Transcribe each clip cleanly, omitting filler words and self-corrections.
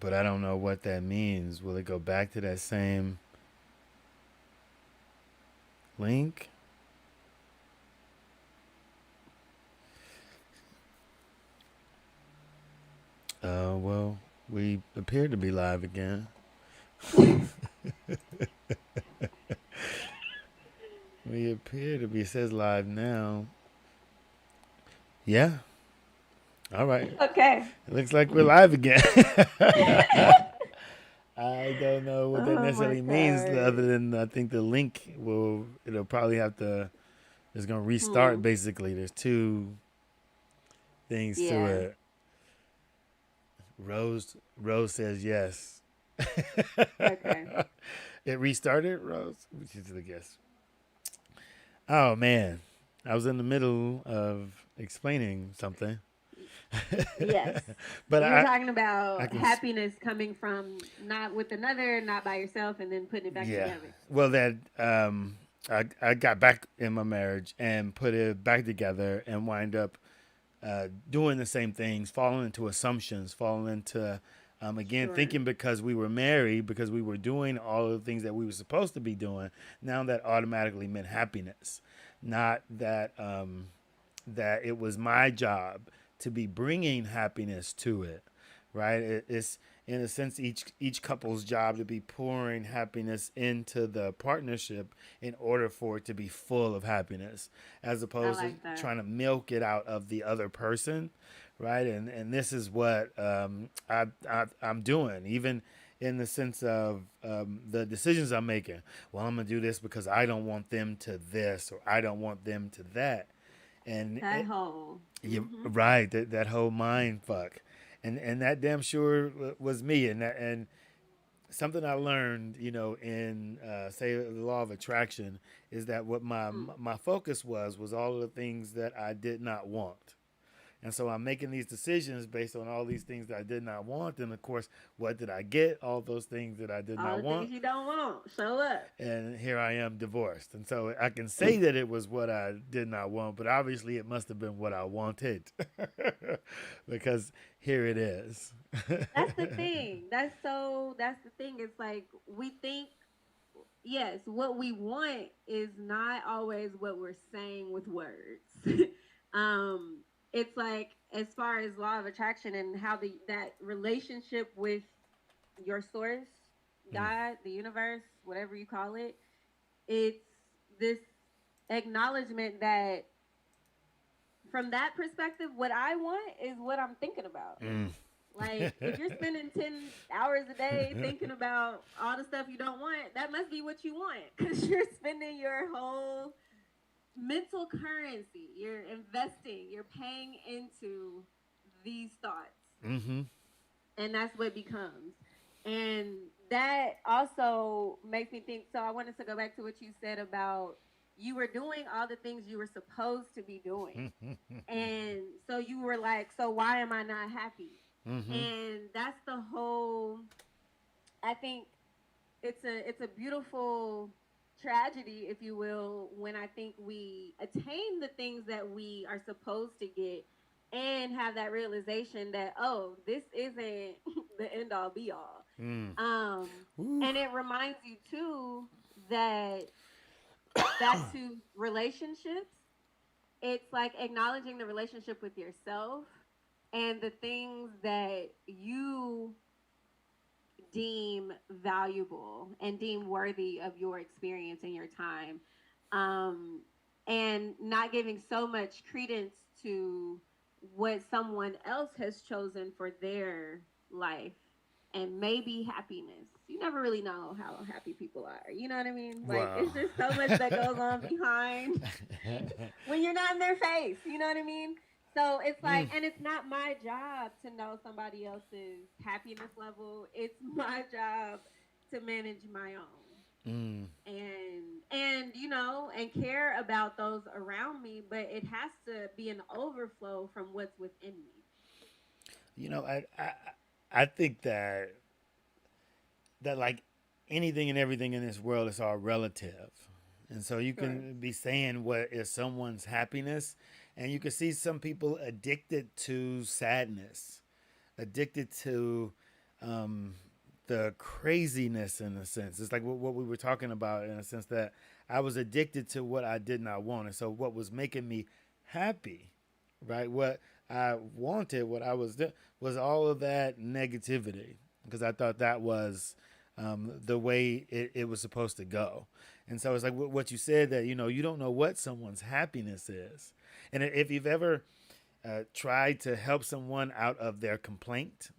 but I don't know what that means. Will it go back to that same link? Well, we appear to be live again. We appear to be. It says live now. Yeah. All right. Okay. It looks like we're live again. I don't know what that Oh my necessarily means, other god. than I think the link will. It'll probably have to. It's gonna restart. Hmm. Basically, there's two things to Yeah. it. Rose says yes. Okay. It restarted, Rose. She's the guess. Oh man, I was in the middle of explaining something, Yes. but You were I talking I about can happiness coming from not with another, not by yourself, and then putting it back yeah. together. Well, that I got back in my marriage and put it back together and wind up doing the same things, falling into assumptions, falling into again Sure. thinking because we were married, because we were doing all of the things that we were supposed to be doing. Now that automatically meant happiness, not that that it was my job to be bringing happiness to it, right? It's in a sense each couple's job to be pouring happiness into the partnership in order for it to be full of happiness, as I opposed to like that. trying to milk it out of the other person, right? And this is what I'm doing, even in the sense of the decisions I'm making. Well, I'm gonna do this because I don't want them to this or I don't want them to that, and That whole. you Hmm. right, that whole mind fuck, and that damn sure was me, and something I learned, in say the law of attraction, is that what my focus was all of the things that I did not want. And so I'm making these decisions based on all these things that I did not want. And of course, what did I get? All those things that I did All not the want. things you don't want show up. And here I am divorced. And so I can say that it was what I did not want, but obviously it must have been what I wanted. Because here it is. That's the thing. That's the thing. It's like we think, yes, what we want is not always what we're saying with words. um it's like, as far as law of attraction and how that relationship with your source, Mm. God, the universe, whatever you call it, it's this acknowledgement that from that perspective, what I want is what I'm thinking about. Mm. Like, if you're spending 10 hours a day thinking about all the stuff you don't want, that must be what you want, because you're spending your whole mental currency. You're investing, you're paying into these thoughts, Mm-hmm. and that's what becomes. And that also makes me think. So, I wanted to go back to what you said about you were doing all the things you were supposed to be doing. And so you were like, so why am I not happy? Mm-hmm. And that's the whole, I think it's a beautiful tragedy, if you will, when I think we attain the things that we are supposed to get and have that realization that, oh, this isn't the end all be all. Mm. Um Woo. and it reminds you too that, back to relationships, it's like acknowledging the relationship with yourself and the things that you deem valuable and deem worthy of your experience and your time. Um, and not giving so much credence to what someone else has chosen for their life and maybe happiness. You never really know how happy people are. You know what I mean? Like, Wow. it's just so much that goes on behind when you're not in their face. You know what I mean? So it's like, Mm. and it's not my job to know somebody else's happiness level. It's my job to manage my own Mm. and and care about those around me, but it has to be an overflow from what's within me. You know, I think that like anything and everything in this world is all relative. And so you Sure. can be saying what is someone's happiness, and you can see some people addicted to sadness, addicted to um, the craziness in a sense. It's like what we were talking about in a sense that I was addicted to what I did not want, and so what was making me happy, right? What I wanted, what I was doing, was all of that negativity because I thought that was the way it was supposed to go. And so it's like what you said that you don't know what someone's happiness is, and if you've ever tried to help someone out of their complaint,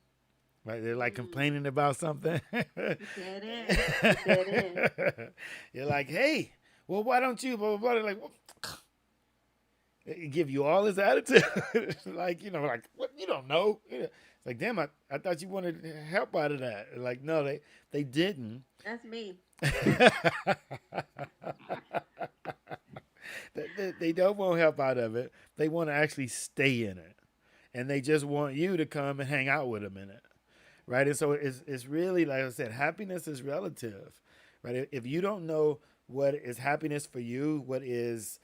right? They're like Mm. complaining about something. Dead end. Dead end. You're like, hey, well, why don't you? Blah blah blah. They're like, well, give you all this attitude, like like what you don't know. It's like, damn, I thought you wanted help out of that. Like, no, they didn't. That's me. They don't want help out of it. They want to actually stay in it, and they just want you to come and hang out with them in it, right? And so it's really, like I said, happiness is relative, right? If you don't know what is happiness for you, what is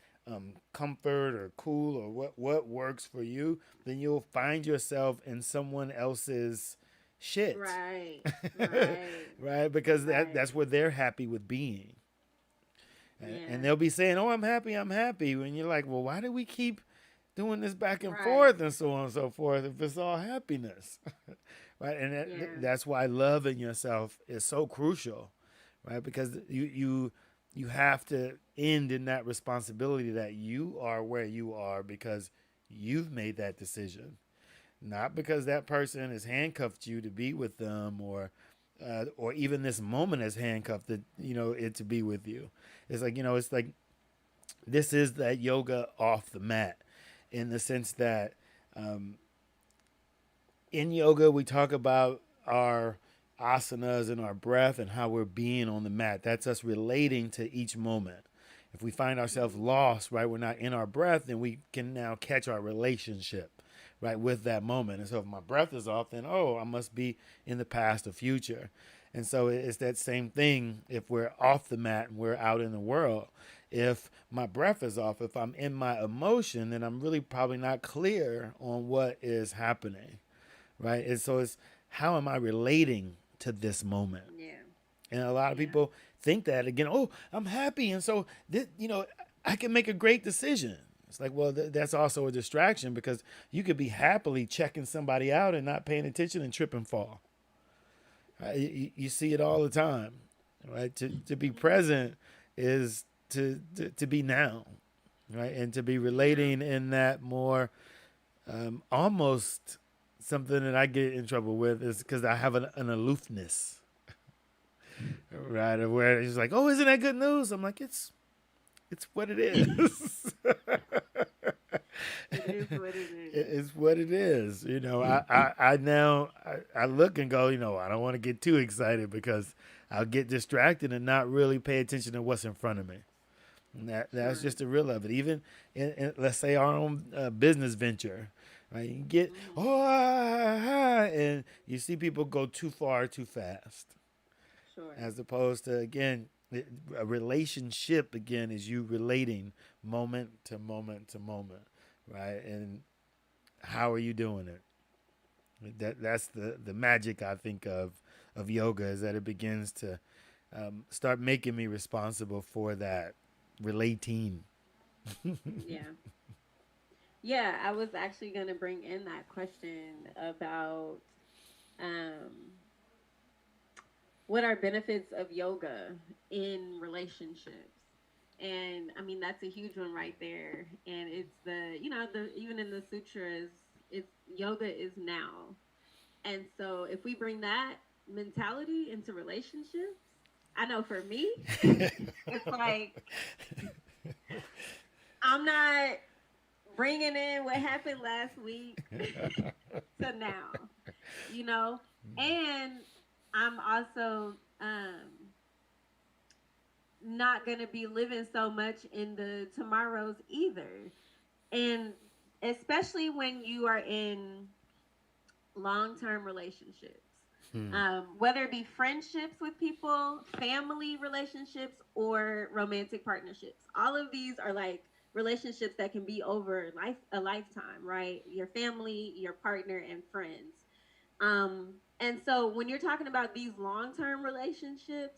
comfort or cool or what works for you, then you'll find yourself in someone else's shit, Right. Right. right? Because Right. that's where they're happy with being. And Yeah. they'll be saying, "Oh, I'm happy." When you're like, "Well, why do we keep doing this back and Right. forth and so on and so forth if it's all happiness?" Right? And Yeah. that's why loving yourself is so crucial, right? Because you have to end in that responsibility that you are where you are because you've made that decision, not because that person has handcuffed you to be with them, or even this moment has handcuffed it to be with you. It's like this is that yoga off the mat, in the sense that um, in yoga we talk about our asanas and our breath and how we're being on the mat. That's us relating to each moment. If we find ourselves Mm. lost, right, we're not in our breath, then we can now catch our relationship, right, with that moment. And so if my breath is off, then, oh, I must be in the past or future. And so it's that same thing if we're off the mat and we're out in the world. If my breath is off, if I'm in my emotion, then I'm really probably not clear on what is happening, right? And so it's, how am I relating to this moment? Yeah. And a lot of Yeah. people think that again, oh, I'm happy, and so I can make a great decision. It's like, well, that's also a distraction because you could be happily checking somebody out and not paying attention and trip and fall. Right? You see it all the time, right? To be present is to be now, right? And to be Yeah. relating in that more almost something that I get in trouble with is because I have an aloofness, right? Where it's like, oh, isn't that good news? I'm like, it's what it is. It is what it is. It's what it is. I now I look and go, I don't want to get too excited because I'll get distracted and not really pay attention to what's in front of me. And that's Sure. just the real of it. Even in let's say our own business venture, right? You get Mm. oh and you see people go too far too fast, Sure. as opposed to, again, a relationship again is you relating moment to moment to moment, right? And how are you doing it? That's the magic I think of yoga, is that it begins to start making me responsible for that relating. Yeah. Yeah. I was actually going to bring in that question about um, what are benefits of yoga in relationships. And I mean, that's a huge one right there. And it's the even in the sutras, it's yoga is now. And so if we bring that mentality into relationships, I know for me, it's like I'm not bringing in what happened last week to now, you know? And I'm also not going to be living so much in the tomorrows either. And especially when you are in long term relationships, Hmm. whether it be friendships with people, family relationships, or romantic partnerships. All of these are like relationships that can be over a lifetime, right? Your family, your partner, and friends. And so when you're talking about these long-term relationships,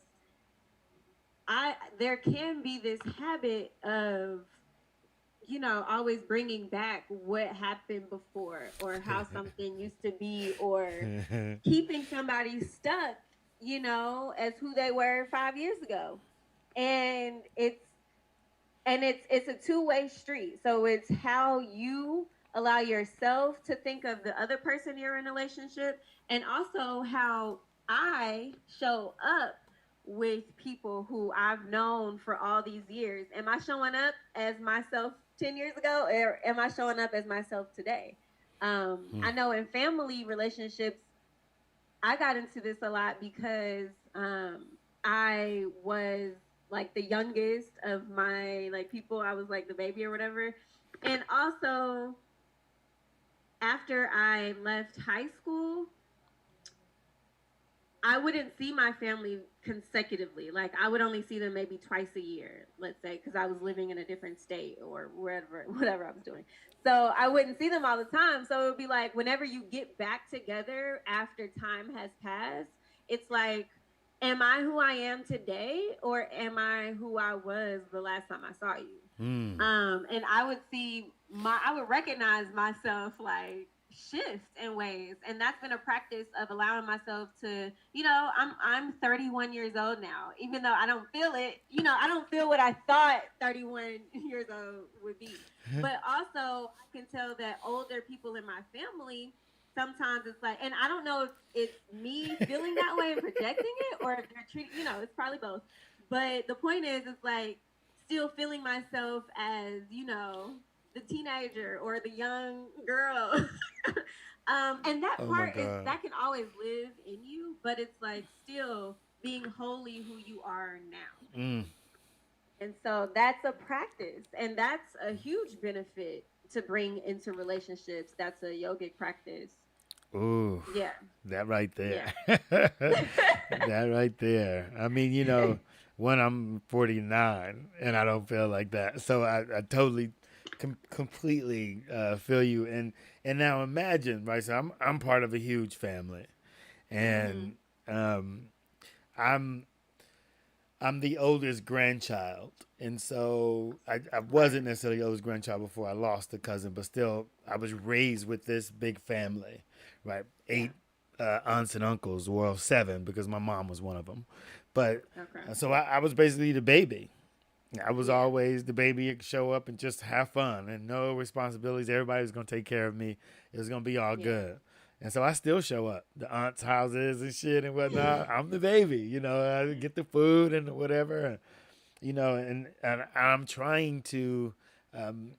I there can be this habit of, always bringing back what happened before or how something used to be, or keeping somebody stuck, as who they were 5 years ago. And it's a two-way street. So it's how you allow yourself to think of the other person you're in a relationship, and also how I show up with people who I've known for all these years. Am I showing up as myself 10 years ago, or am I showing up as myself today? I know in family relationships, I got into this a lot because I was like the youngest of my like people. I was like the baby or whatever. And also after I left high school, I wouldn't see my family consecutively. Like I would only see them maybe twice a year, let's say, because I was living in a different state or wherever, whatever I was doing. So I wouldn't see them all the time. So it would be like whenever you get back together after time has passed, it's like, am I who I am today, or am I who I was the last time I saw you? Mm. And I would recognize myself like shift in ways, and that's been a practice of allowing myself to, I'm 31 years old now, even though I don't feel it. I don't feel what I thought 31 years old would be. But also I can tell that older people in my family, sometimes it's like, and I don't know if it's me feeling that way and projecting it, or if they're treating, it's probably both. But the point is, it's like still feeling myself as, the teenager or the young girl. And that Oh my part is God. that can always live in you, but it's like still being wholly who you are now. Mm. And so that's a practice, and that's a huge benefit to bring into relationships. That's a yogic practice. Ooh, Yeah. that right Yeah. there. That right there. I mean, when I'm 49 and I don't feel like that. So I totally, completely feel you. And now imagine, right? So I'm part of a huge family, Mhm. and um, I'm I'm the oldest grandchild, and so I Right. wasn't necessarily the oldest grandchild before I lost a cousin, but still, I was raised with this big family, right? Yeah. Eight aunts and uncles, well, seven because my mom was one of them. But Okay. so I was basically the baby. I was Yeah. always the baby that could show up and just have fun and no responsibilities. Everybody was going to take care of me. It was going to be all Yeah. good. And so I still show up, the aunts' houses and shit and whatnot. I'm the baby, I get the food and whatever, and I'm trying to um,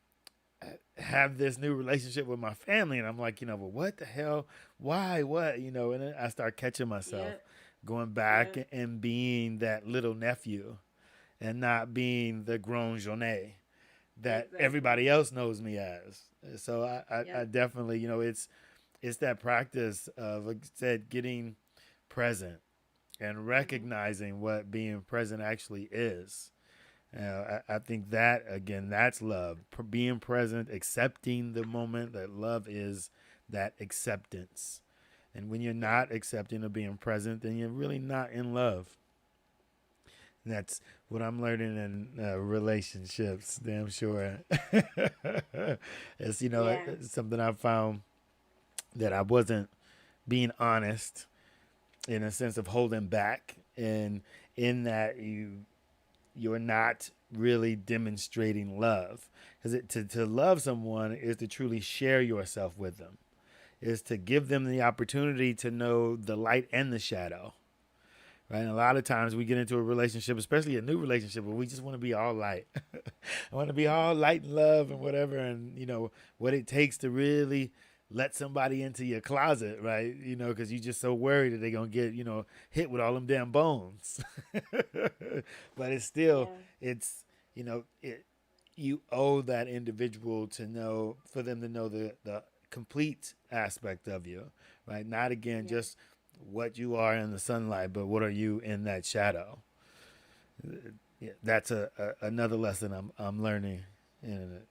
have this new relationship with my family. And I'm like, well, what the hell? Why? What? And then I start catching myself Yep. going back Yep. and being that little nephew and not being the grown Jonet that Exactly. everybody else knows me as. So I Yep. definitely, it's that practice of, like I said, getting present and Mhm. recognizing what being present actually is. I think that, again, that's love. Being present, accepting the moment, that love is that acceptance. And when you're Yep. not accepting of being present, then you're really not in love. And that's what I'm learning in relationships, damn sure. Yeah. It's something I found that I wasn't being honest in a sense of holding back, and in that you're not really demonstrating love, because to love someone is to truly share yourself with them, is to give them the opportunity to know the light and the shadow, right? And a lot of times we get into a relationship, especially a new relationship, where we just want to be all light. I want to be all light and love and whatever, and what it takes to really let somebody into your closet, right? Because you're just so worried that they're gonna get hit with all them damn bones. But it's still, Yeah. it's it, you owe that individual to know, for them to know the complete aspect of you, right? Not again Yeah. just what you are in the sunlight, but what are you in that shadow. Yeah, that's another lesson I'm learning in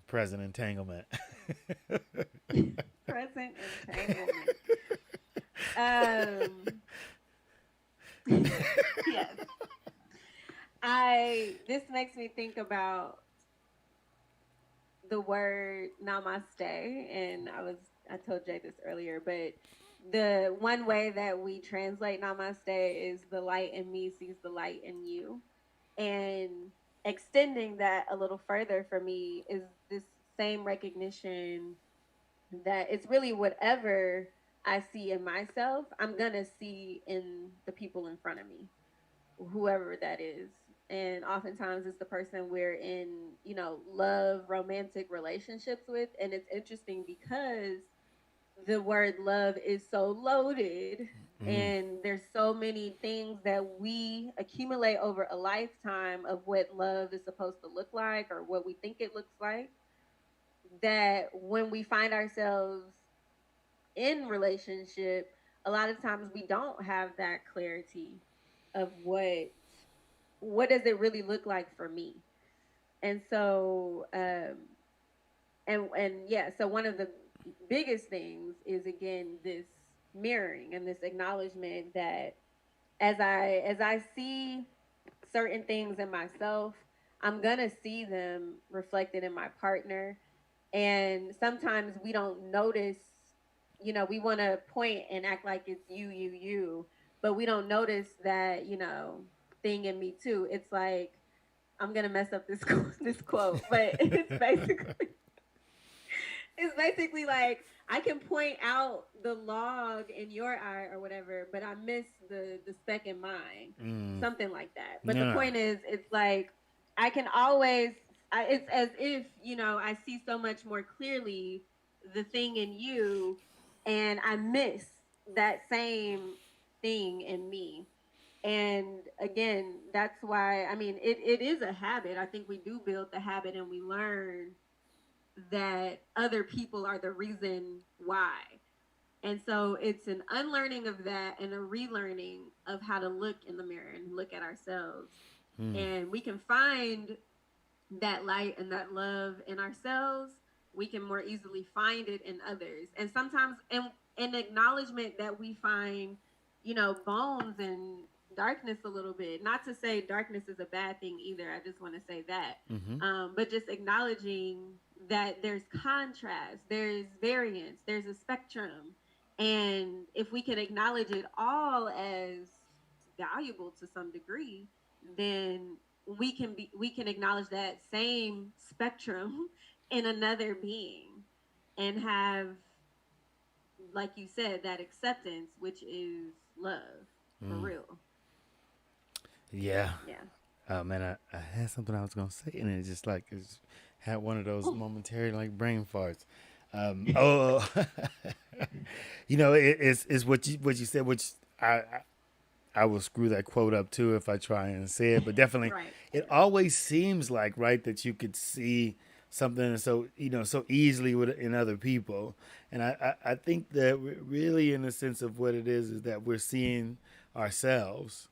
present entanglement. Present entanglement. Um, yes. This makes me think about the word namaste, and I told Jay this earlier, but the one way that we translate namaste is the light in me sees the light in you. And extending that a little further for me is this same recognition that it's really whatever I see in myself, I'm gonna see in the people in front of me, whoever that is. And oftentimes it's the person we're in, love, romantic relationships with. And it's interesting because the word love is so loaded, Mm, and there's so many things that we accumulate over a lifetime of what love is supposed to look like or what we think it looks like, that when we find ourselves in relationship, a lot of times we don't have that clarity of what does it really look like for me. And so and yeah, so one of the biggest things is again this mirroring and this acknowledgement that as I see certain things in myself, I'm going to see them reflected in my partner. And sometimes we don't notice, we want to point and act like it's you, but we don't notice that, thing in me too. It's like, I'm going to mess up this this quote, but it's basically like I can point out the log in your eye or whatever, but I miss the speck in mine, mm. something like that. But the No, no. point is, it's like I can always. It's as if I see so much more clearly the thing in you, and I miss that same thing in me. And again, that's why I mean it is a habit. I think we do build the habit and we learn that other people are the reason why. And so it's an unlearning of that and a relearning of how to look in the mirror and look at ourselves. Mm, And we can find that light and that love in ourselves. We can more easily find it in others. And sometimes an acknowledgement that we find, bones and darkness a little bit. Not to say darkness is a bad thing either. I just want to say that. mm-hmm. But just acknowledging that there's contrast, there's variance, there's a spectrum. And if we can acknowledge it all as valuable to some degree, then we can acknowledge that same spectrum in another being and have, like you said, that acceptance, which is love for Mm. real. Yeah. Yeah. Oh man, I had something I was gonna say, and it just like it's had one of those momentary like brain farts. Oh, it's what you said, which I will screw that quote up too if I try and say it. But definitely, Right. it always seems like right that you could see something so so easily in other people, and I think that we're really in the sense of what it is that we're seeing ourselves,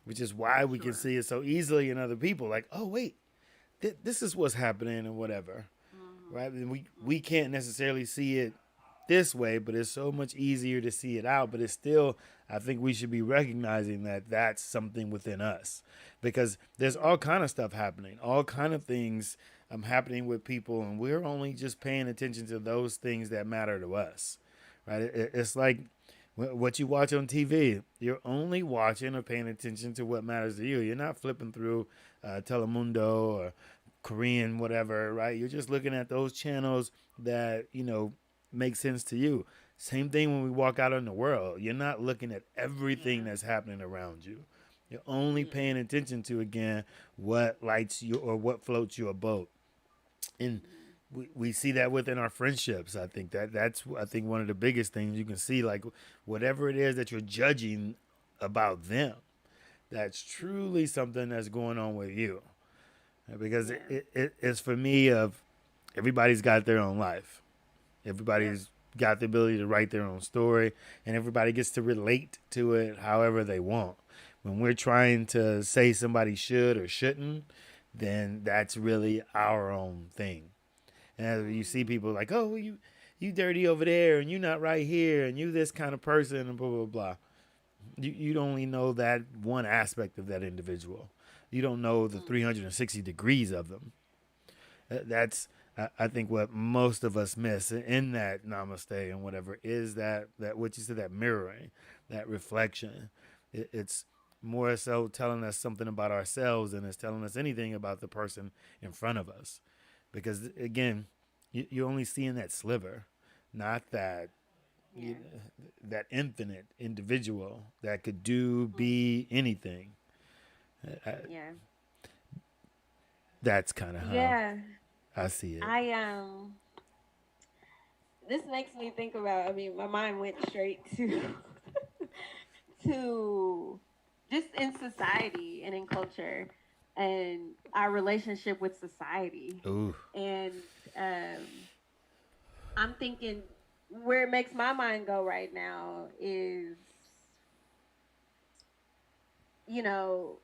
which is why we can Sure. see it so easily in other people. Like, oh wait, this is what's happening and whatever, Mm-hmm. right? And we can't necessarily see it this way, but it's so much easier to see it out. But it's still, I think we should be recognizing that that's something within us, because there's Yeah. all kind of stuff happening, all kind of things happening with people, and we're only just paying attention to those things that matter to us, right? It's like what you watch on TV. You're only watching or paying attention to what matters to you. You're not flipping through Telemundo or Korean, whatever, right? You're just looking at those channels that, make sense to you. Same thing when we walk out in the world. You're not looking at everything Yeah. that's happening around you. You're only Yeah. paying attention to, again, what lights you or what floats your boat. And Mm-hmm. we see that within our friendships. I think that's I think one of the biggest things you can see, like whatever it is that you're judging about them, that's truly something that's going on with you. Because Yeah. it's for me of everybody's got their own life. Yep. Everybody's got the ability to write their own story, and everybody gets to relate to it however they want. When we're trying to say somebody should or shouldn't, then that's really our own thing. And as you see Mm-hmm. people like, oh, well, you dirty over there, and you not right here, and you this kind of person, and blah blah blah. You only know that one aspect of that individual. You don't know the Mm. 360 degrees of them. That's I think what most of us miss in that namaste and whatever is that what you said, that mirroring, that reflection. It's more so telling us something about ourselves than it's telling us anything about the person in front of us. Because again, you're only seeing that sliver, not that you, Yeah. that infinite individual that could do Mm. be anything. Uh, Yeah. That's kind of how Yeah. I see it. I. This makes me think about. I mean, my mind went straight to to just in society and in culture and our relationship with society. Ooh. And um, I'm thinking where it makes my mind go right now is, you know,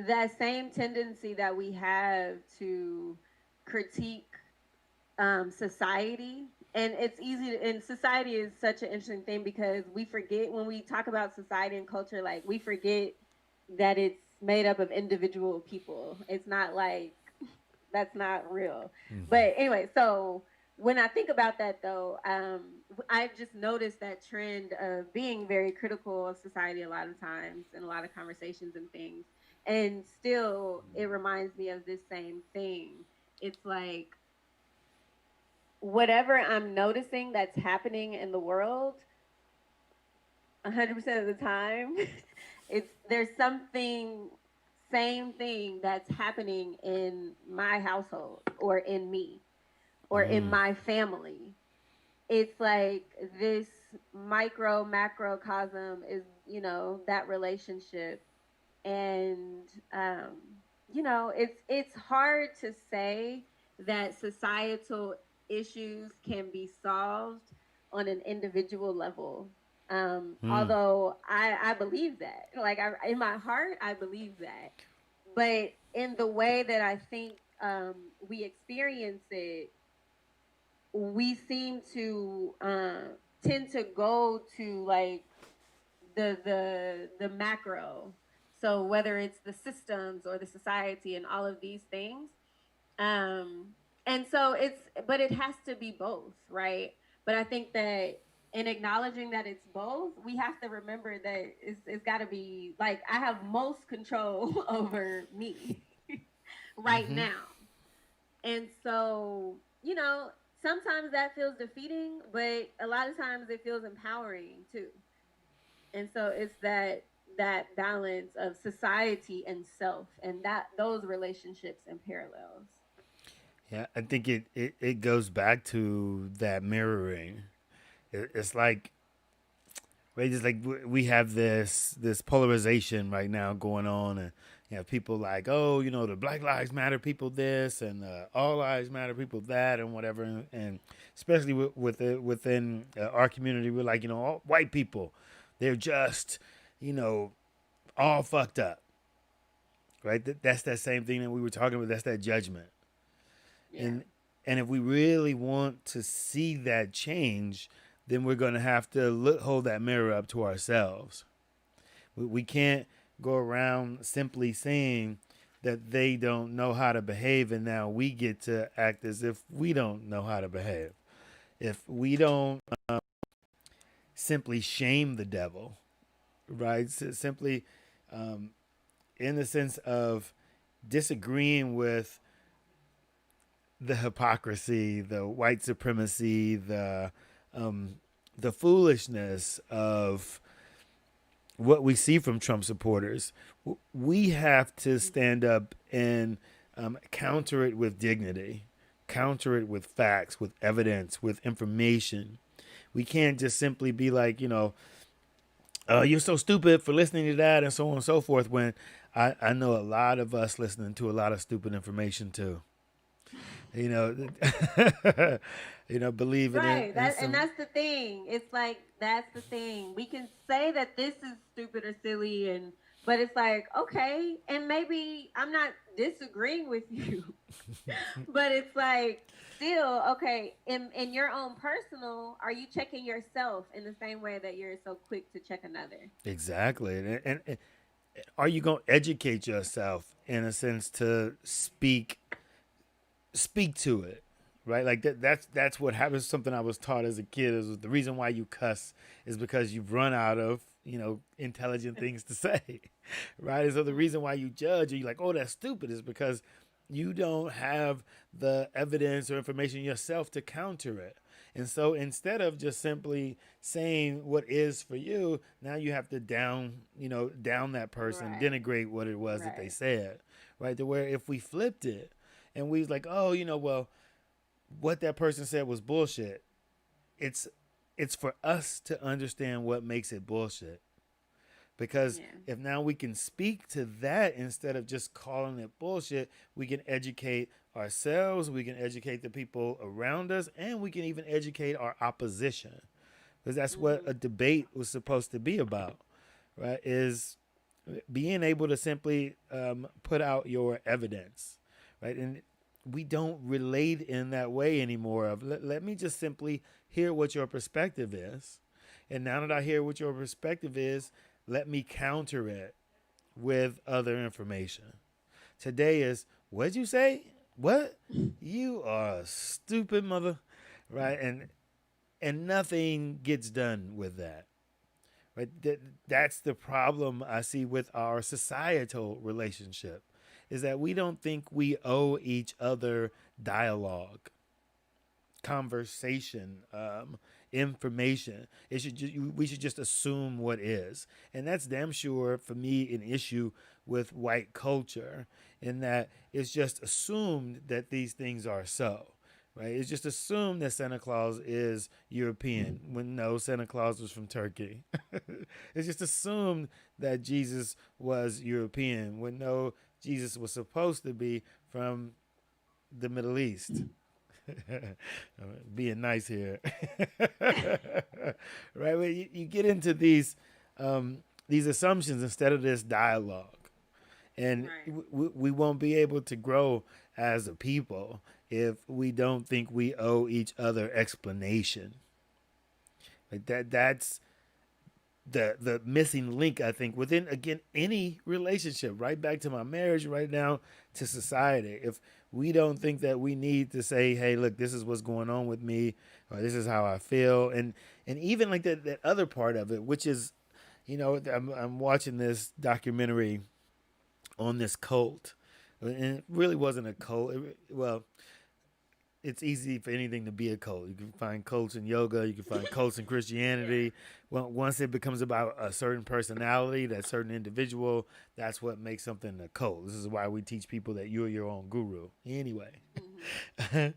that same tendency that we have to critique society. And it's easy to, and society is such an interesting thing because we forget when we talk about society and culture, like we forget that it's made up of individual people. It's not like that's not real. Mm-hmm. But anyway, so when I think about that though, I've just noticed that trend of being very critical of society a lot of times in a lot of conversations and things. And still, it reminds me of this same thing. It's like whatever I'm noticing that's happening in the world, 100% of the time, it's there's something same thing that's happening in my household or in me or in Mm. my family. It's like this micro macrocosm is, that relationship. And it's hard to say that societal issues can be solved on an individual level. Mm. Although I believe that, like in my heart, I believe that, but in the way that I think we experience it, we seem to tend to go to like the macro. So whether it's the systems or the society and all of these things, um, and so but it has to be both, right? But I think that in acknowledging that it's both, we have to remember that it's got to be like I have most control over me right Mm-hmm. now. And so, sometimes that feels defeating, but a lot of times it feels empowering too. And so it's that balance of society and self and that those relationships and parallels. Yeah, I think it goes back to that mirroring. It's like right, it's like we have this polarization right now going on, and you have people like, oh, the Black Lives Matter people this, and All Lives Matter people that, and whatever, and especially within our community, we're like, all white people, they're just, you know, all fucked up, right? That's that same thing that we were talking about. That's that judgment, Yeah. and and if we really want to see that change, then we're going to have to hold that mirror up to ourselves. We can't go around simply saying that they don't know how to behave, and now we get to act as if we don't know how to behave. If we don't simply shame the devil, right? Simply um, in the sense of disagreeing with the hypocrisy, the white supremacy, um, the foolishness of what we see from Trump supporters. We have to stand up and counter it with dignity, counter it with facts, with evidence, with information. We can't just simply be like, you're so stupid for listening to that and so on and so forth. When I know a lot of us listening to a lot of stupid information too. You know, believing Right. in That and some. that's the thing. It's like that's the thing. We can say that this is stupid or silly and But it's like, okay, and maybe I'm not disagreeing with you, but it's like still, okay, in your own personal, are you checking yourself in the same way that you're so quick to check another? Exactly. And are you going to educate yourself in a sense to speak to it, right? Like that's what happens. Something I was taught as a kid is the reason why you cuss is because you've run out of intelligent things to say, right? And so the reason why you judge or you're like, oh, that's stupid, is because you don't have the evidence or information yourself to counter it. And so instead of just simply saying what is for you, now you have to down that person, Right. denigrate what it was that they Right. said, right? To where if we flipped it and we was like, oh, well, what that person said was bullshit. It's it's for us to understand what makes it bullshit. Because Yeah. if now we can speak to that instead of just calling it bullshit, we can educate ourselves, we can educate the people around us, and we can even educate our opposition. Because that's what Mhm. a debate was supposed to be about, right? Is being able to simply put out your evidence, right? And we don't relate in that way anymore. Of let me just simply hear what your perspective is, and now that I hear what your perspective is, let me counter it with other information. Today is what'd you say? What? You are a stupid mother, right? And nothing gets done with that. Right? That's the problem I see with our societal relationship, is that we don't think we owe each other dialogue, conversation, information. We should just assume what is, and that's damn sure for me an issue with white culture, in that it's just assumed that these things are so. Right? It's just assumed that Santa Claus is European when no, Santa Claus was from Turkey. It's just assumed that Jesus was European when no, Jesus was supposed to be from the Middle East. Being nice here. Right? Well, you get into these assumptions instead of this dialogue. And Right. we won't be able to grow as a people if we don't think we owe each other explanation. Like that's the missing link, I think, within again any relationship, right back to my marriage, right now to society. If we don't think that we need to say, hey, look, this is what's going on with me, or this is how I feel, and even like that other part of it, which is, I'm watching this documentary on this cult, and it really wasn't a cult. Well, it's easy for anything to be a cult. You can find cults in yoga. You can find cults in Yeah. Christianity. Well, once it becomes about a certain personality, that certain individual, that's what makes something a cult. This is why we teach people that you're your own guru. Anyway, Mhm.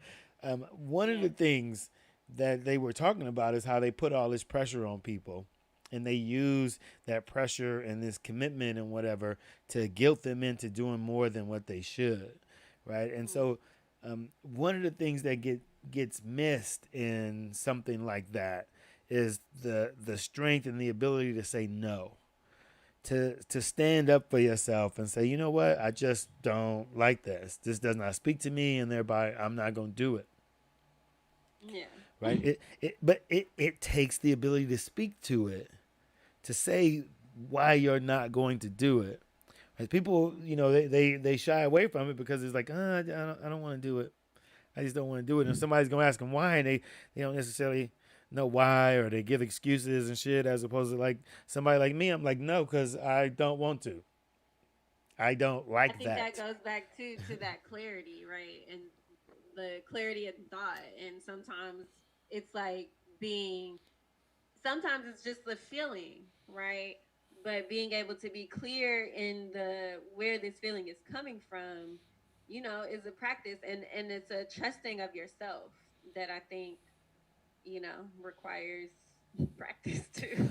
one of the Yes. things that they were talking about is how they put all this pressure on people, and they use that pressure and this commitment and whatever to guilt them into doing more than what they should, right? And Mhm. so one of the things that gets missed in something like that is the strength and the ability to say no, to stand up for yourself and say, you know what, I just don't like this. This does not speak to me, and thereby I'm not going to do it. Yeah. Right? But it takes the ability to speak to it, to say why you're not going to do it. As people, they shy away from it because it's like, I don't want to do it. I just don't want to do it. And somebody's gonna ask them why, and they don't necessarily know why, or they give excuses and shit. As opposed to like somebody like me, I'm like, no, because I don't want to. I don't I like think that that. goes back to that clarity, right? And the clarity of thought. And sometimes it's like being sometimes it's just the feeling, right? But being able to be clear in the where this feeling is coming from, is a practice, and it's a trusting of yourself that I think, requires practice too.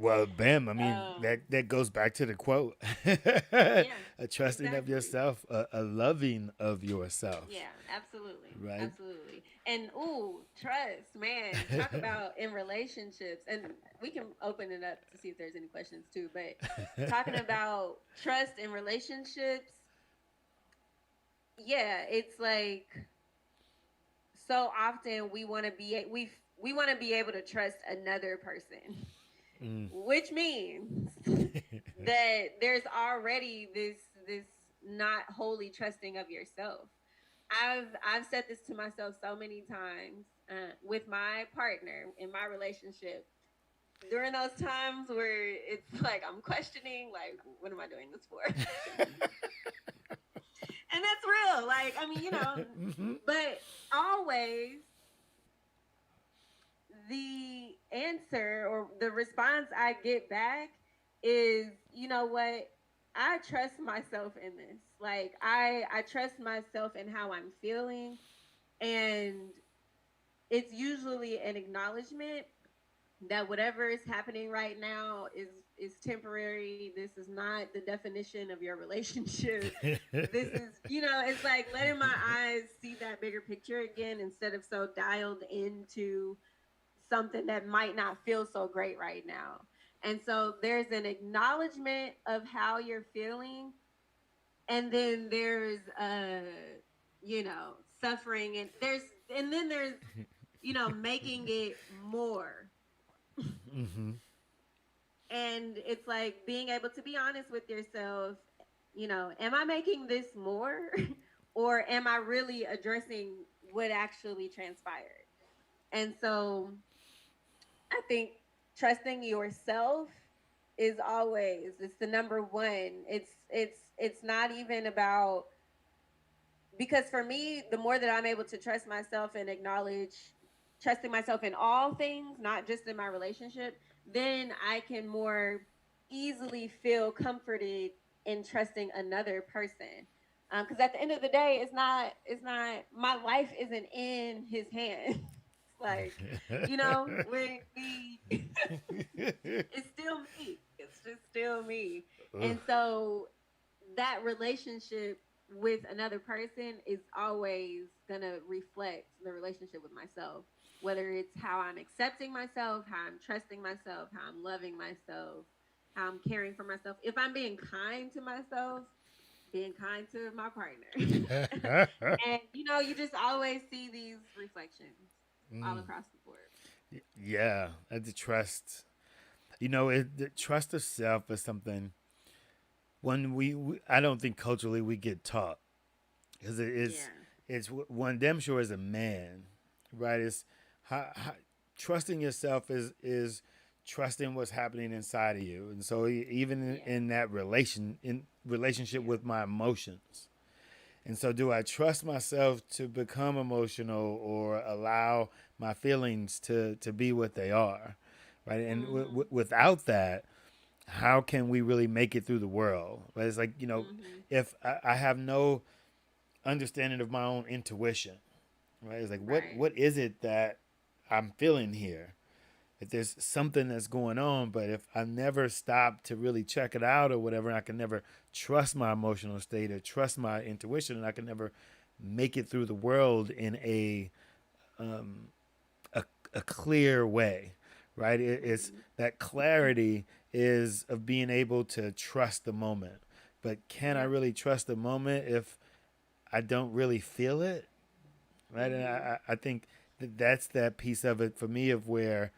Well, bam. I mean, um, that goes back to the quote: yeah, a trusting of exactly. yourself, a loving of yourself. Yeah, absolutely. Right. Absolutely. And ooh, trust, man. Talk about in relationships. And we can open it up to see if there's any questions too. But talking about trust in relationships, yeah, it's like so often we want to be able to trust another person, Mm. which means that there's already this not wholly trusting of yourself. I've said this to myself so many times with my partner in my relationship. During those times where it's like I'm questioning, like, what am I doing this for? And that's real. Like, I mean, Hmm. but always the answer or the response I get back is, you know what? I trust myself in this. Like I trust myself in how I'm feeling, and it's usually an acknowledgement that whatever is happening right now is temporary. This is not the definition of your relationship. This is, it's like letting my eyes see that bigger picture again instead of so dialed into something that might not feel so great right now. And so there's an acknowledgement of how you're feeling, and then there's you know, suffering, and then there's making it more. Hmm. And it's like being able to be honest with yourself, am I making this more or am I really addressing what actually transpired? And so I think trusting yourself is always, it's the number one. It's not even about, because for me, the more that I'm able to trust myself and acknowledge trusting myself in all things, not just in my relationship, then I can more easily feel comforted in trusting another person. Because at the end of the day, it's not my life isn't in his hands. Like, it's still me. It's just still me. Ugh. And so that relationship with another person is always going to reflect the relationship with myself, whether it's how I'm accepting myself, how I'm trusting myself, how I'm loving myself, how I'm caring for myself. If I'm being kind to myself, being kind to my partner. And you just always see these reflections all Mm. across the board. Yeah, the trust. The trust of self is something when I don't think culturally we get taught because Yeah. it's one damn sure as a man, right? It's how, trusting yourself is trusting what's happening inside of you, and so even Yeah. in that relationship Yeah. with my emotions. And so, do I trust myself to become emotional or allow my feelings to be what they are, right? And Mhm. without that, how can we really make it through the world? Right? It's like Mhm. if I have no understanding of my own intuition, right? It's like Right. what is it that I'm feeling here? If there's something that's going on, but if I never stop to really check it out or whatever, I can never trust my emotional state or trust my intuition, and I can never make it through the world in um, a, a clear way, right? It's Mhm. that clarity is of being able to trust the moment. But can I Yep. really trust the moment if I don't really feel it? Right. And Mhm. I think that's that piece of it for me of where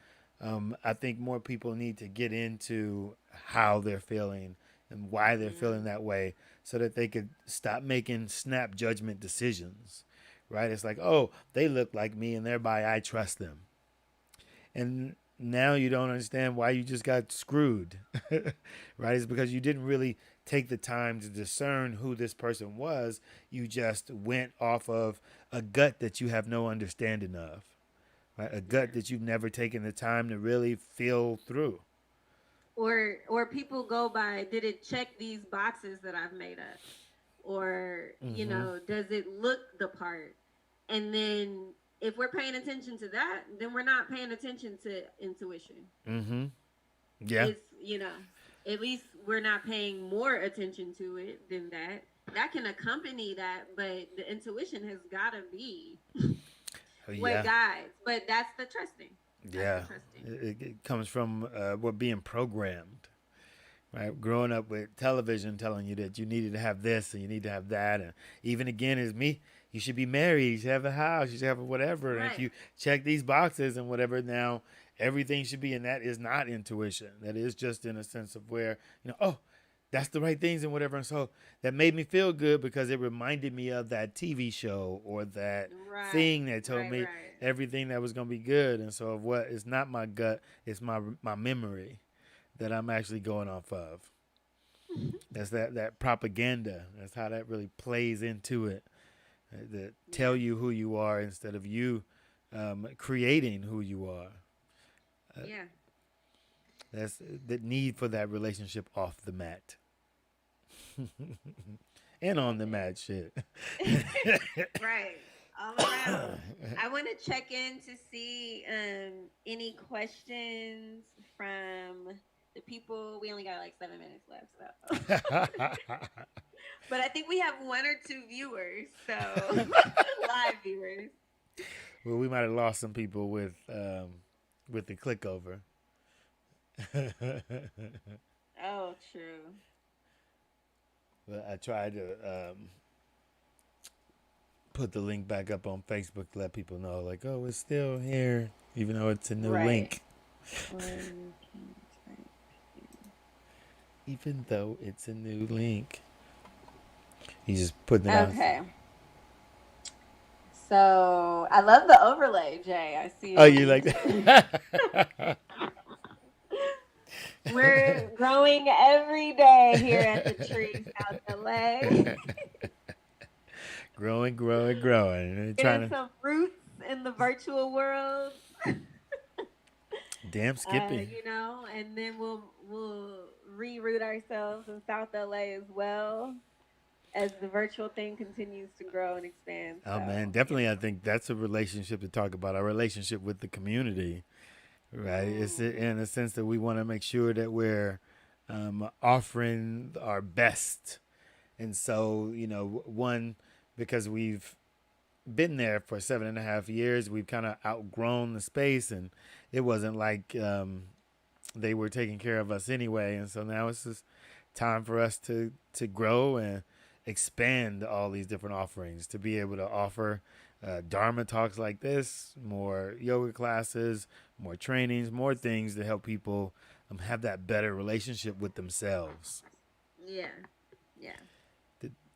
I think more people need to get into how they're feeling and why they're Yeah. feeling that way so that they could stop making snap judgment decisions. Right. It's like, oh, they look like me and thereby I trust them. And now you don't understand why you just got screwed. Right? It's because you didn't really take the time to discern who this person was. You just went off of a gut that you have no understanding of, right? A gut Yeah. that you've never taken the time to really feel through. Or people go by, did it check these boxes that I've made up? Or, Mm-hmm. does it look the part? And then if we're paying attention to that, then we're not paying attention to intuition. Mm-hmm. Yeah. It's, at least we're not paying more attention to it than that. That can accompany that, but the intuition has got to be what Yeah. guides. But that's the trusting. That's the Yeah. trusting. It comes from what being programmed, right? Growing up with television telling you that you needed to have this and you need to have that, and even again is me. You should be married. You should have a house. You should have whatever. And if Right. you check these boxes and whatever, now everything should be. And that is not intuition. That is just in a sense of where oh, that's the right things and whatever. And so that made me feel good because it reminded me of that TV show or that Right. thing that told Right. me Right. everything that was gonna be good. And so of what it's not my gut, it's my memory that I'm actually going off of. That's that propaganda. That's how that really plays into it. That tell Yeah. you who you are instead of you creating who you are. Yeah. That's the need for that relationship off the mat and on the Okay. mat. Shit. Right. All around. I want to check in to see any questions from the people. We only got like 7 minutes left, so. But I think we have one or two viewers, so live viewers. Well, we might have lost some people with the click over. Oh, true. But I tried to put the link back up on Facebook to let people know, like, oh, it's still here, even though it's a new Right. link. Or you can type Even though it's a new link. He's just putting it here. out. Okay. So I love the overlay, Jay. I see Oh, it on you like YouTube. that? We're growing every day here at the Tree, South LA. Growing, growing, growing. And Getting trying to some roots in the virtual world. damn Skippy. And then we'll reroute ourselves in South LA as well as the virtual thing continues to grow and expand. Oh man, So, definitely. I think that's a relationship to talk about. Our relationship with the community, right? It's in a sense that we want to make sure that we're offering our best. And so, one, because we've been there for 7.5 years, we've kind of outgrown the space, and it wasn't like they were taking care of us anyway. And so now it's just time for us to grow and expand all these different offerings to be able to offer Dharma talks like this, more yoga classes, more trainings, more things to help people have that better relationship with themselves. yeah. Yeah.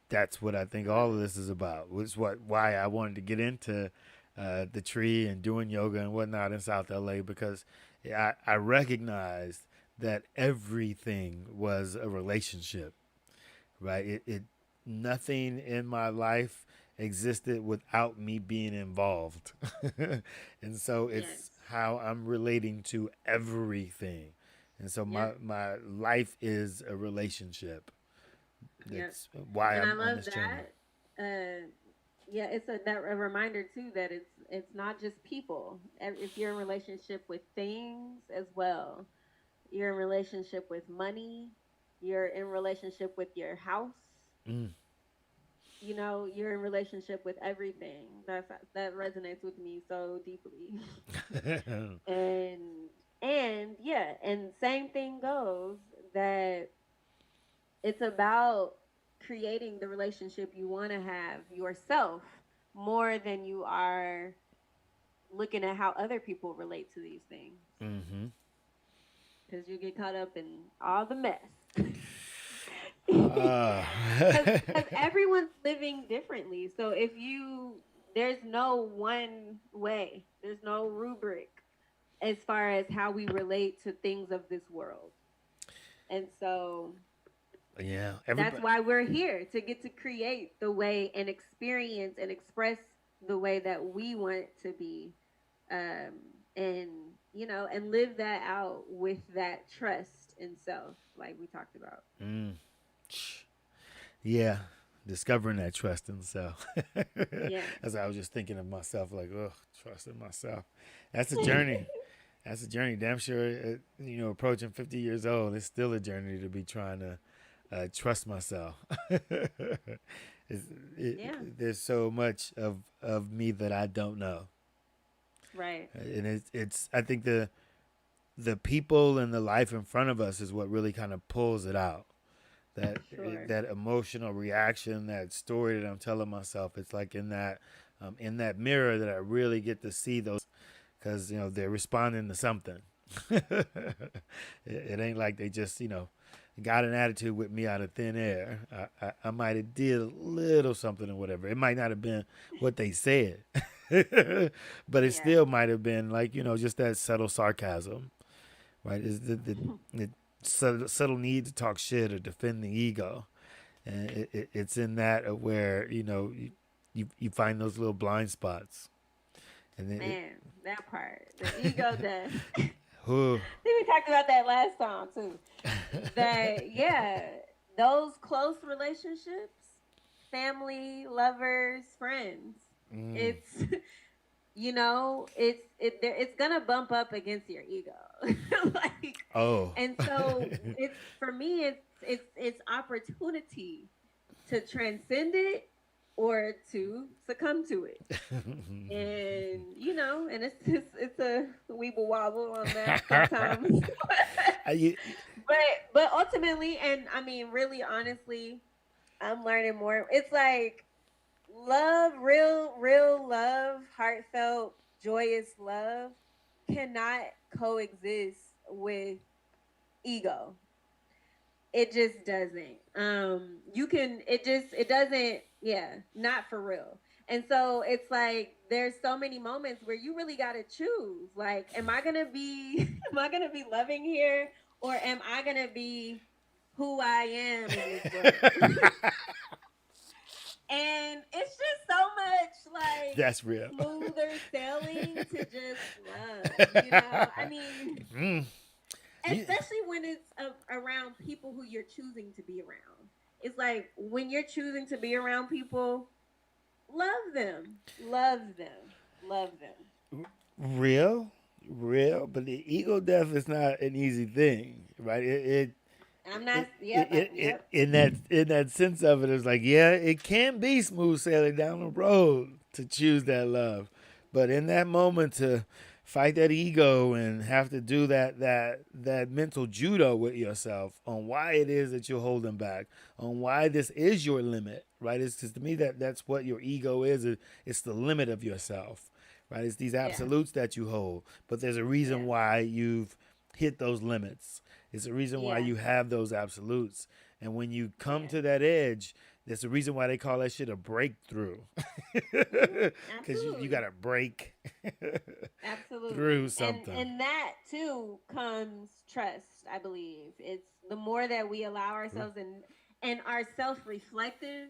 That's what I think I love all of it. this is about. Was why I wanted to get into the tree and doing yoga and whatnot in South LA because I recognized that everything was a relationship, right? It nothing in my life existed without me being involved, and so it's Yes. how I'm relating to everything, and so my Yep. my life is a relationship. Yep. That's why And I I'm on love this journey. that. Yeah, it's a reminder too that it's not just people. If you're in relationship with things as well, you're in relationship with money, you're in relationship with your house, Mm. you're in relationship with everything. That resonates with me so deeply. and yeah, and same thing goes that it's about creating the relationship you want to have yourself more than you are looking at how other people relate to these things Mm-hmm. because you get caught up in all the mess. Uh, Because everyone's living differently. So there's no one way, there's no rubric as far as how we relate to things of this world. And so yeah, that's everybody. why we're here to get to create the way and experience and express the way that we want to be, um, and and live that out with that trust in self, like we talked about. Mm. Yeah, discovering that trust in self. Yeah. As I was just thinking of myself, like, oh, trust in myself. That's a journey. That's a journey. Damn sure, approaching 50 years old, it's still a journey to be trying to trust myself. It's, Yeah. there's so much of me that I don't know, Right. and it's I think the people and the life in front of us is what really kind of pulls it out. Sure. That emotional reaction, that story that I'm telling myself. It's like in that mirror that I really get to see those because they're responding to something. It ain't like they just got an attitude with me out of thin air. I might have did a little something or whatever. It might not have been what they said, but it Yeah. still might have been like just that subtle sarcasm, right? Is the subtle need to talk shit or defend the ego, and it's in that of where you find those little blind spots, and Man, that part. The ego death. whew, think we talked about that last time too. That yeah, those close relationships, family, lovers, friends. mm, It's it's gonna bump up against your ego. like oh, and so it's for me it's opportunity to transcend it or to succumb to it. And and it's a weeble wobble on that sometimes. I, but ultimately, and I mean really honestly, I'm learning more. It's like love, real love, heartfelt, joyous love cannot coexist with ego. It just doesn't. You can it doesn't, yeah, not for real. And so it's like there's so many moments where you really got to choose. Like, am I going to be am I going to be loving here, or am I going to be who I am in this world? And it's just so much like that's real. smoother sailing to just love. I mean, Mm, you, especially when it's around people who you're choosing to be around. It's like when you're choosing to be around people, love them, love them, love them. real, real, but the ego death is not an easy thing, right? I'm not. Yep. Yep. In that sense of it is like, yeah, it can be smooth sailing down the road to choose that love, but in that moment to fight that ego and have to do that mental judo with yourself on why it is that you're holding back, on why this is your limit, right? It's because to me that's what your ego is. It's the limit of yourself, right? It's these Yeah. absolutes that you hold, but there's a reason Yeah. why you've hit those limits. It's a reason why Yeah. you have those absolutes. And when you come Yeah. to that edge, there's a reason why they call that shit a breakthrough. Because you got Absolutely. to break through Absolutely. something. And that too comes trust, I believe. It's the more that we allow Ooh. ourselves and are self-reflective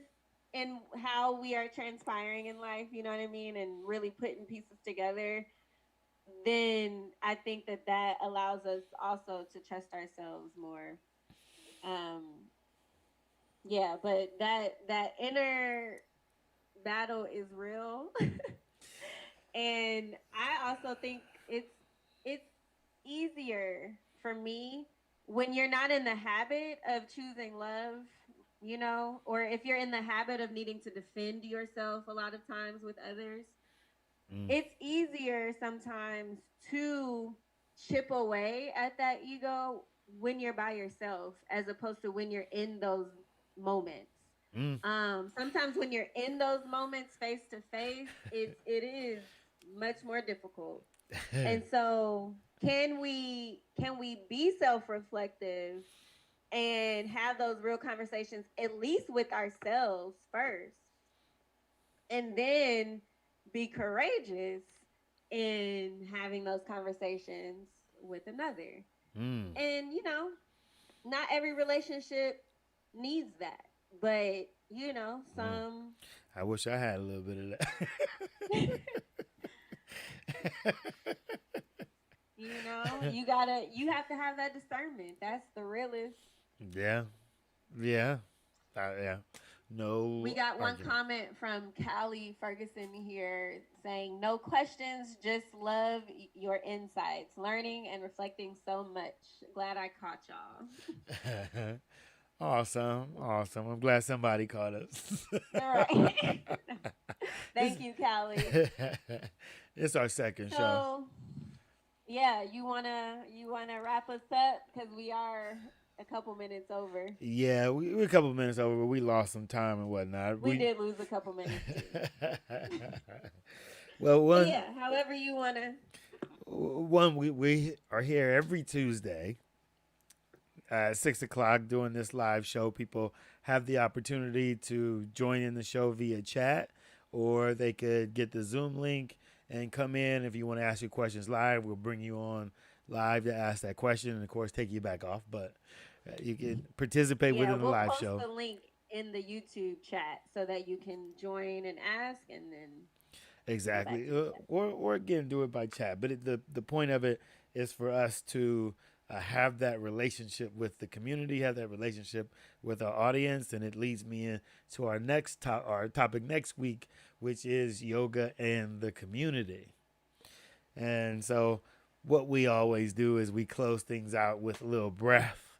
in how we are transpiring in life, you know what I mean, and really putting pieces together, then I think that that allows us also to trust ourselves more. Um yeah, but that inner battle is real. And I also think it's easier for me when you're not in the habit of choosing love, or if you're in the habit of needing to defend yourself a lot of times with others. Mm, It's easier sometimes to chip away at that ego when you're by yourself as opposed to when you're in those moments. mm. Sometimes when you're in those moments face to face, it is much more difficult. And so can we be self-reflective and have those real conversations at least with ourselves first, and then be courageous in having those conversations with another. Mm, And not every relationship needs that, but mm. some. I wish I had a little bit of You have to have that discernment. That's the realest. that. Yeah, yeah, yeah. We No got one argument. comment from Callie Ferguson here saying, "No questions, just love your insights, learning and reflecting so much. Glad I caught y'all." Awesome, awesome. I'm glad somebody caught us. All right. it's, Thank you, Callie. it's our second show. So, yeah, you wanna wrap us up because we are a couple minutes over. Yeah, we're a couple minutes over, but we lost some time and whatnot. We did lose a couple minutes too. Well, But yeah, however you wanna. we are here every Tuesday at 6 o'clock doing this live show. People have the opportunity to join in the show via chat, or they could get the Zoom link and come in. If you want to ask your questions live, we'll bring you on live to ask that question, and of course, take you back off. But you can participate Yeah, within the we'll live post show. the link in the YouTube chat so that you can join and ask, and then go back Exactly, to the chat. or again, do it by chat. But the point of it is for us to have that relationship with the community, have that relationship with our audience, and it leads me in to our topic next week, which is yoga and the community. And so, what we always do is we close things out with a little breath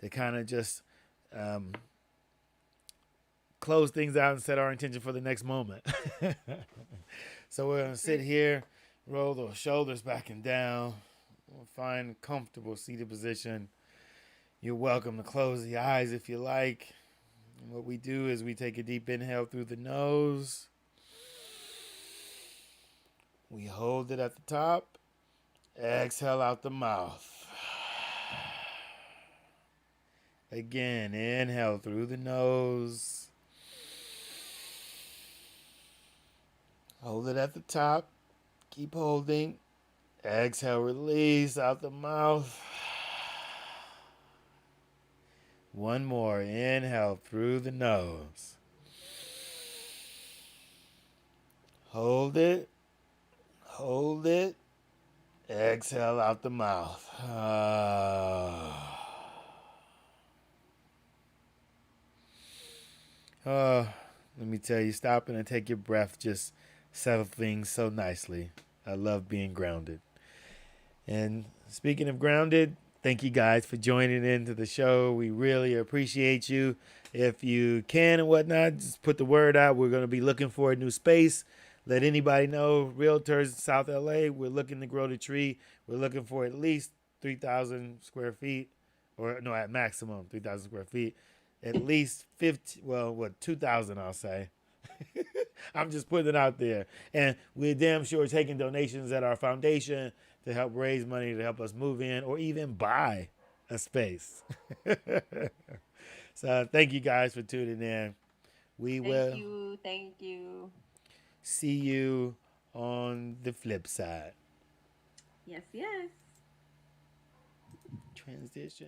to kind of just um, close things out and set our intention for the next moment. So we're gonna sit here, roll those shoulders back and down, find a comfortable seated position. You're welcome to close the eyes if you like. And what we do is we take a deep inhale through the nose. We hold it at the top. Exhale out the mouth. Again, inhale through the nose. Hold it at the top. Keep holding. Exhale, release out the mouth. One more. Inhale through the nose. Hold it. Hold it. Exhale out the mouth. Let me tell you, stopping and take your breath just settle things so nicely. I love being grounded. And speaking of grounded, thank you guys for joining into the show. We really appreciate you. If you can and whatnot, just put the word out. We're going to be looking for a new space. Let anybody know. Realtors South LA, we're looking to grow the tree. We're looking for at least 3,000 square feet, or no, at maximum 3,000 square feet. At least 50, well, what, 2,000, I'll say. I'm just putting it out there. And we're damn sure taking donations at our foundation to help raise money to help us move in or even buy a space. So thank you guys for tuning in. We Thank will you. Thank you. see you on the flip side. Yes, yes. Transition.